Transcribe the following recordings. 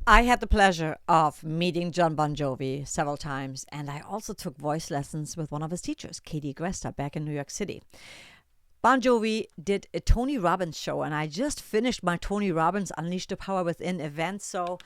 I had the pleasure of meeting Jon Bon Jovi several times, and I also took voice lessons with one of his teachers, Katie Gresta, back in New York City. Bon Jovi did a Tony Robbins show, and I just finished my Tony Robbins Unleash the Power Within event, so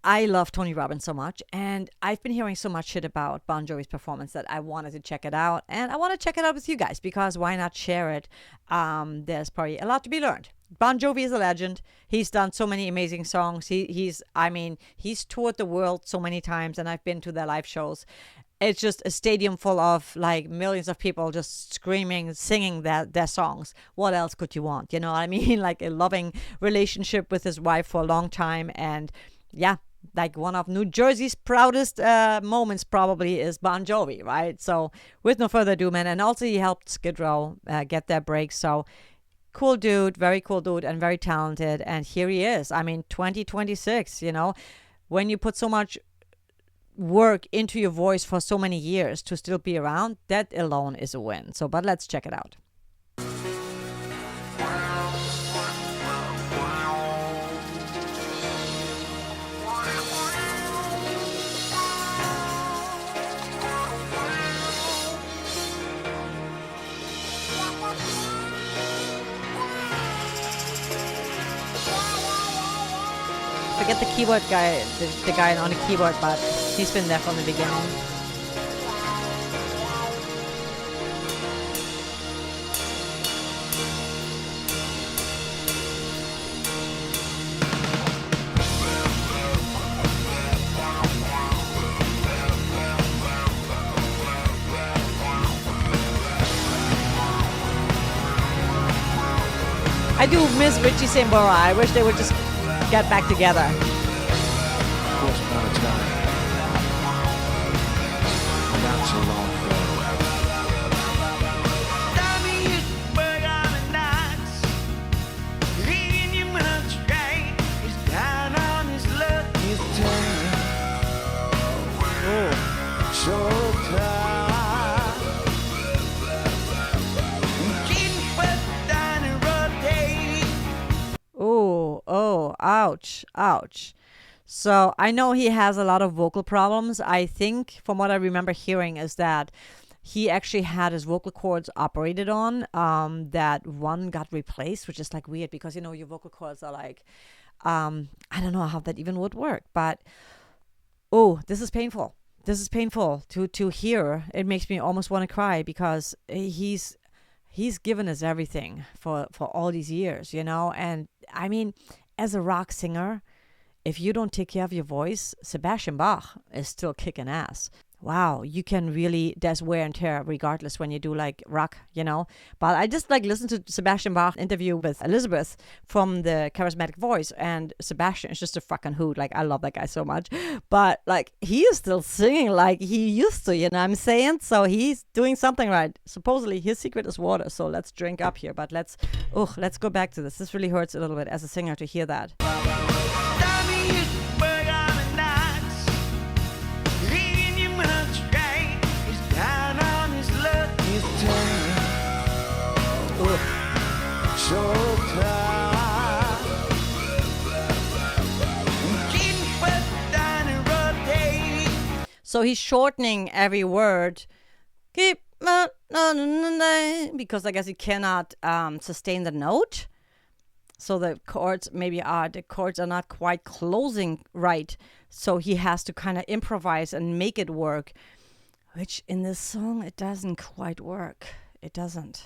I love Tony Robbins so much, and I've been hearing so much shit about Bon Jovi's performance that I wanted to check it out, and I want to check it out with you guys, because why not share it? There's probably a lot to be learned. Bon Jovi is a legend. He's done so many amazing songs. He's toured the world so many times, and I've been to their live shows. It's just a stadium full of like millions of people just screaming, singing their songs. What else could you want? You know what I mean? Like a loving relationship with his wife for a long time. And yeah, like one of New Jersey's proudest moments probably is Bon Jovi, right? So with no further ado, man. And also he helped Skid Row get their break. So cool dude, very cool dude, and very talented. And here he is. I mean, 2026, you know, when you put so much work into your voice for so many years to still be around, that alone is a win. So, but let's check it out. Forget the keyboard guy, the guy on the keyboard, but he's been there from the beginning. I do miss Richie Sambora. I wish they would just get back together. Of course, upon a time. Not so long ago. Ouch, ouch. So I know he has a lot of vocal problems. I think from what I remember hearing is that he actually had his vocal cords operated on, that one got replaced, which is like weird because, you know, your vocal cords are like, I don't know how that even would work, but this is painful. This is painful to hear. It makes me almost want to cry because he's given us everything for all these years, you know? And I mean, as a rock singer, if you don't take care of your voice, Sebastian Bach is still kicking ass. Wow, you can really, there's wear and tear regardless when you do like rock, you know. But I just like listened to Sebastian Bach interview with Elizabeth from the Charismatic Voice, and Sebastian is just a fucking hoot. Like, I love that guy so much. But like, he is still singing like he used to, you know what I'm saying? So he's doing something right. Supposedly his secret is water. So let's drink up here. But let's go back to this. This really hurts a little bit as a singer to hear that. So he's shortening every word. Keep because I guess he cannot sustain the note. So the chords are not quite closing right. So he has to kind of improvise and make it work, which in this song it doesn't quite work. It doesn't.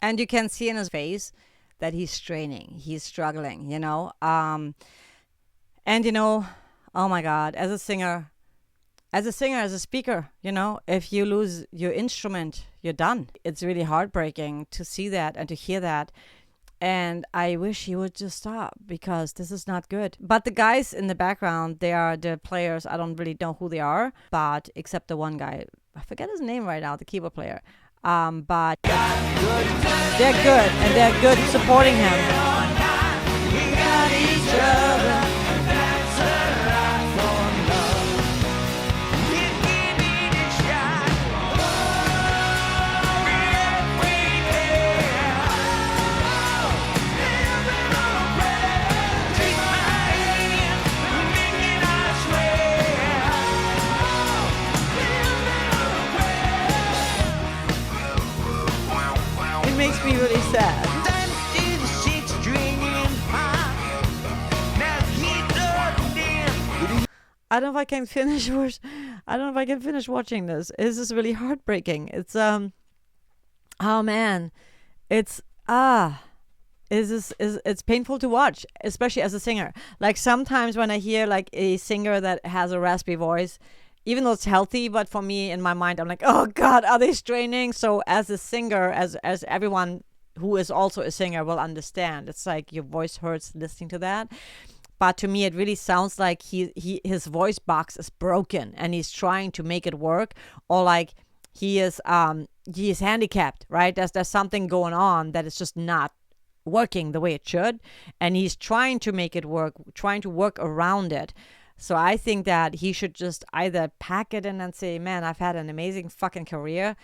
And you can see in his face that he's straining, he's struggling, you know. And oh my God, as a singer, as a speaker, if you lose your instrument, you're done. It's really heartbreaking to see that and to hear that. And I wish he would just stop, because this is not good. But the guys in the background, they are the players. I don't really know who they are, but except the one guy, I forget his name right now, the keyboard player. But they're good, and they're good supporting him. We got each other. Makes me really sad. I don't know if I can finish. I don't know if I can finish watching this. This is really heartbreaking. It's oh man, it's it's painful to watch, especially as a singer. Like sometimes when I hear like a singer that has a raspy voice, even though it's healthy, but for me in my mind, I'm like, oh God, are they straining? So as a singer, as everyone who is also a singer will understand, it's like your voice hurts listening to that. But to me, it really sounds like his voice box is broken and he's trying to make it work, or like he is handicapped, right? There's something going on that is just not working the way it should, and he's trying to make it work, trying to work around it. So I think that he should just either pack it in and say, man, I've had an amazing fucking career.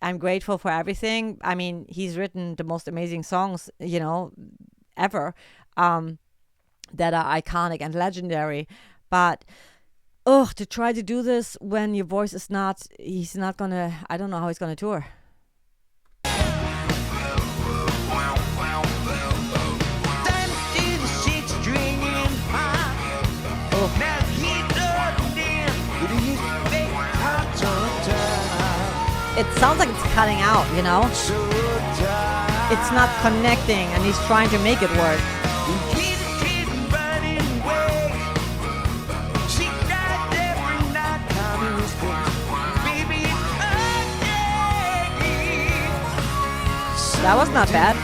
I'm grateful for everything. I mean, he's written the most amazing songs, ever, that are iconic and legendary. But, to try to do this when your voice is he's not gonna, I don't know how he's gonna tour. It sounds like it's cutting out, It's not connecting, and he's trying to make it work. That was not bad.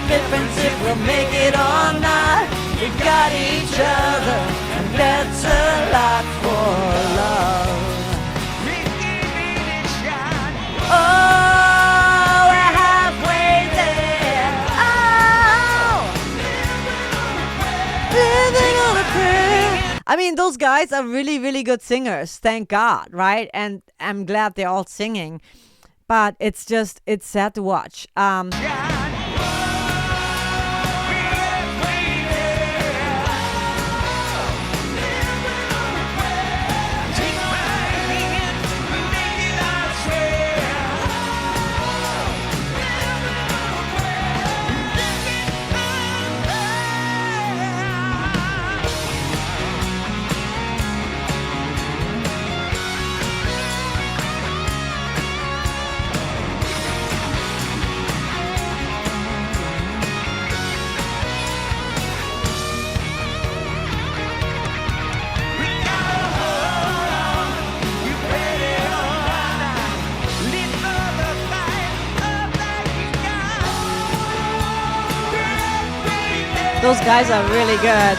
Difference if we'll make it or not. We got each other, and that's a lot for love. Oh, we're halfway there. Oh, living on a prayer. I mean, those guys are really, really good singers. Thank God, right? And I'm glad they're all singing. But it's sad to watch. Those guys are really good.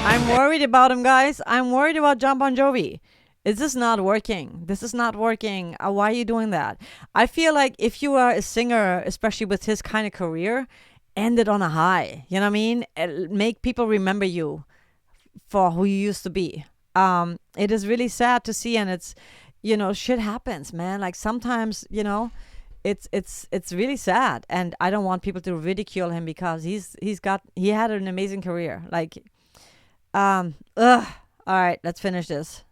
I'm worried about him, guys. I'm worried about Jon Bon Jovi. Is this not working? This is not working. Why are you doing that? I feel like if you are a singer, especially with his kind of career, end it on a high. You know what I mean? Make people remember you for who you used to be. It is really sad to see, and it's, shit happens, man. Like sometimes, it's really sad, and I don't want people to ridicule him because he had an amazing career. Like, all right, let's finish this.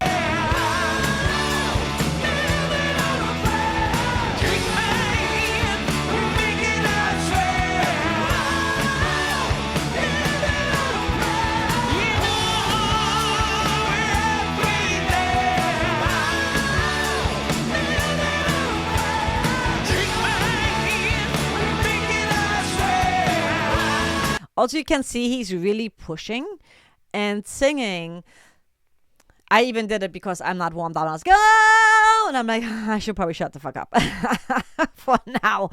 Also, you can see he's really pushing and singing. I even did it because I'm not warmed up. I was go, and I'm like, I should probably shut the fuck up. For now,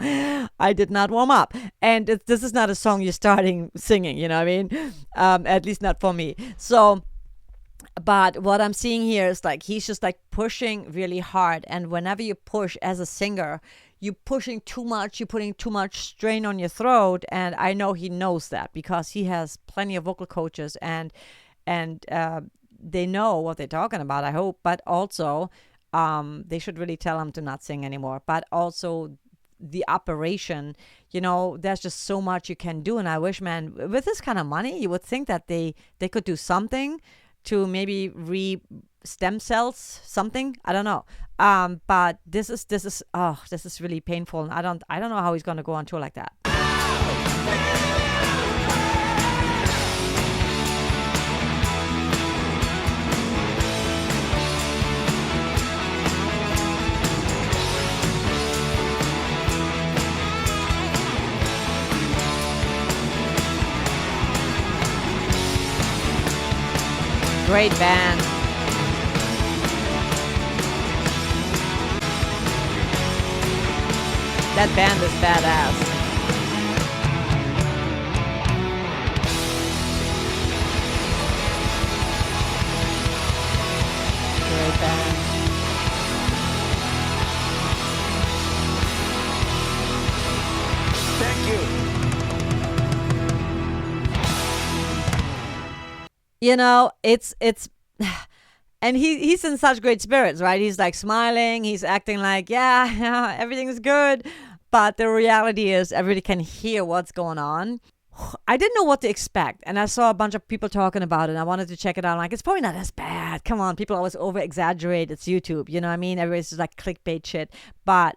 I did not warm up, and this is not a song you're starting singing. You know what I mean? At least not for me. So, but what I'm seeing here is like he's just like pushing really hard, and whenever you push as a singer, you're pushing too much. You're putting too much strain on your throat, and I know he knows that because he has plenty of vocal coaches and they know what they're talking about, I hope, but also they should really tell him to not sing anymore. But also the operation, there's just so much you can do. And I wish, man, with this kind of money, you would think that they could do something to maybe stem cells, something. I don't know. But this is really painful. And I don't know how he's going to go on tour like that. Great band. That band is badass. Great band. Thank you. It's and he's in such great spirits, right? He's like smiling, he's acting like, yeah, everything's good. But the reality is everybody can hear what's going on. I didn't know what to expect, and I saw a bunch of people talking about it, and I wanted to check it out. I'm like, it's probably not as bad. Come on, people always over-exaggerate. It's YouTube, you know what I mean? Everybody's just like clickbait shit. But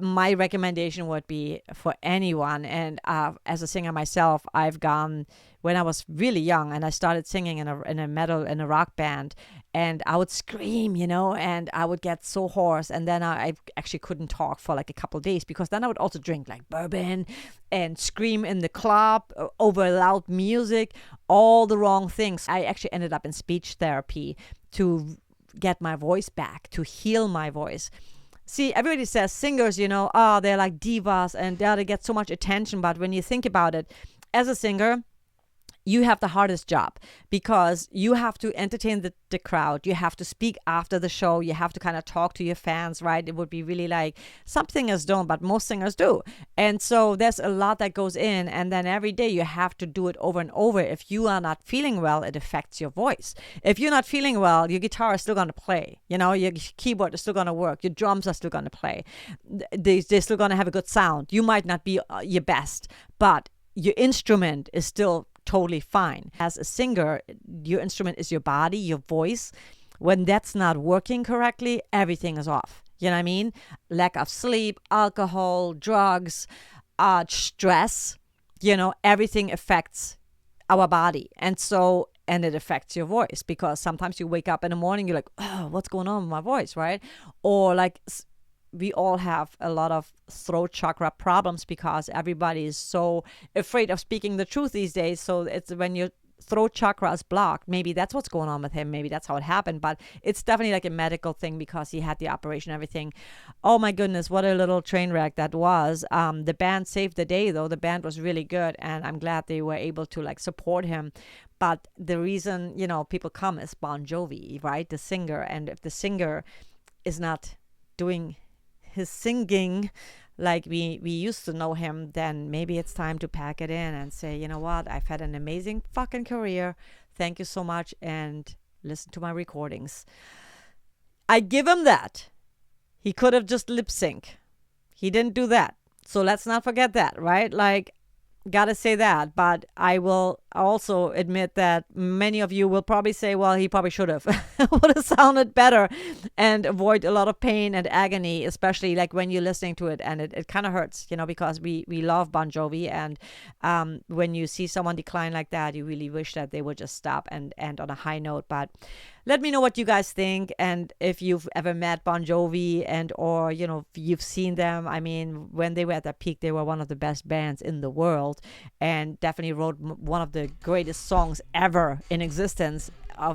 my recommendation would be for anyone, and as a singer myself, I've gone when I was really young, and I started singing in a rock band, and I would scream, and I would get so hoarse, and then I actually couldn't talk for like a couple of days, because then I would also drink like bourbon and scream in the club over loud music, all the wrong things. I actually ended up in speech therapy to get my voice back, to heal my voice. See, everybody says singers, they're like divas and they get so much attention. But when you think about it, as a singer, you have the hardest job because you have to entertain the crowd. You have to speak after the show. You have to kind of talk to your fans, right? It would be really like some singers don't, but most singers do. And so there's a lot that goes in. And then every day you have to do it over and over. If you are not feeling well, it affects your voice. If you're not feeling well, your guitar is still going to play. Your keyboard is still going to work. Your drums are still going to play. They're still going to have a good sound. You might not be your best, but your instrument is still totally fine. As a singer, your instrument is your body, your voice. When that's not working correctly, everything is off. You know what I mean? Lack of sleep, alcohol, drugs, stress, everything affects our body. And it affects your voice, because sometimes you wake up in the morning, you're like, oh, what's going on with my voice, right? Or like we all have a lot of throat chakra problems because everybody is so afraid of speaking the truth these days. So it's when your throat chakra is blocked, maybe that's what's going on with him. Maybe that's how it happened. But it's definitely like a medical thing because he had the operation and everything. Oh my goodness, what a little train wreck that was. The band saved the day, though. The band was really good, and I'm glad they were able to like support him. But the reason, people come is Bon Jovi, right? The singer. And if the singer is not doing his singing like we used to know him, then maybe it's time to pack it in and say, you know what, I've had an amazing fucking career. Thank you so much, and listen to my recordings. I give him that. He could have just lip sync. He didn't do that. So let's not forget that, right? Like, gotta say that. But I will also admit that many of you will probably say, well, he probably should have. Would have sounded better and avoid a lot of pain and agony, especially like when you're listening to it. And it kind of hurts, because we love Bon Jovi. And when you see someone decline like that, you really wish that they would just stop and end on a high note. But let me know what you guys think, and if you've ever met Bon Jovi or you've seen them. I mean, when they were at their peak, they were one of the best bands in the world, and definitely wrote one of the greatest songs ever in existence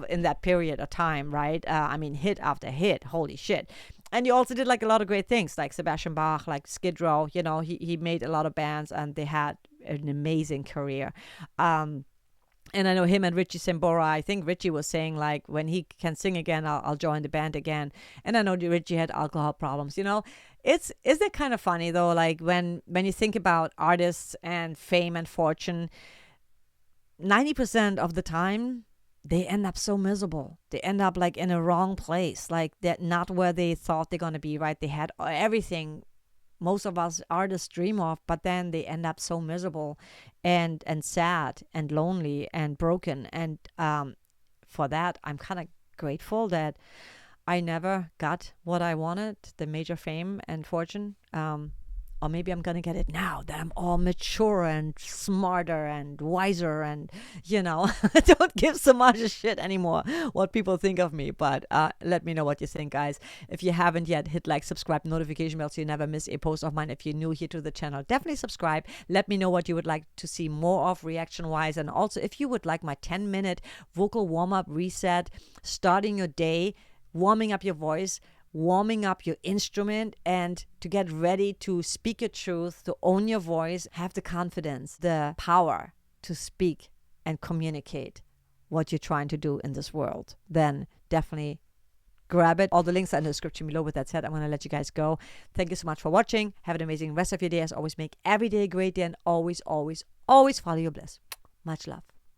in that period of time, right? I mean, hit after hit, holy shit. And he also did like a lot of great things, like Sebastian Bach, like Skid Row. He made a lot of bands, and they had an amazing career. And I know him and Richie Sambora, I think Richie was saying, like, when he can sing again, I'll join the band again. And I know Richie had alcohol problems. Isn't it kind of funny, though, like when you think about artists and fame and fortune, 90% of the time, they end up so miserable. They end up like in a wrong place, like they're not where they thought they're going to be, right? They had everything most of us artists dream of, but then they end up so miserable and sad and lonely and broken. And for that, I'm kind of grateful that I never got what I wanted, the major fame and fortune. Or maybe I'm going to get it now that I'm all mature and smarter and wiser and, I don't give so much a shit anymore what people think of me. But let me know what you think, guys. If you haven't yet, hit like, subscribe, notification bell so you never miss a post of mine. If you're new here to the channel, definitely subscribe. Let me know what you would like to see more of reaction-wise. And also, if you would like my 10-minute vocal warm-up reset, starting your day, warming up your voice, warming up your instrument, and to get ready to speak your truth, to own your voice, have the confidence, the power to speak and communicate what you're trying to do in this world, then definitely grab it. All the links are in the description below. With that said, I'm going to let you guys go. Thank you so much for watching. Have an amazing rest of your day. As always, make every day a great day, and always, always, always follow your bliss. Much love.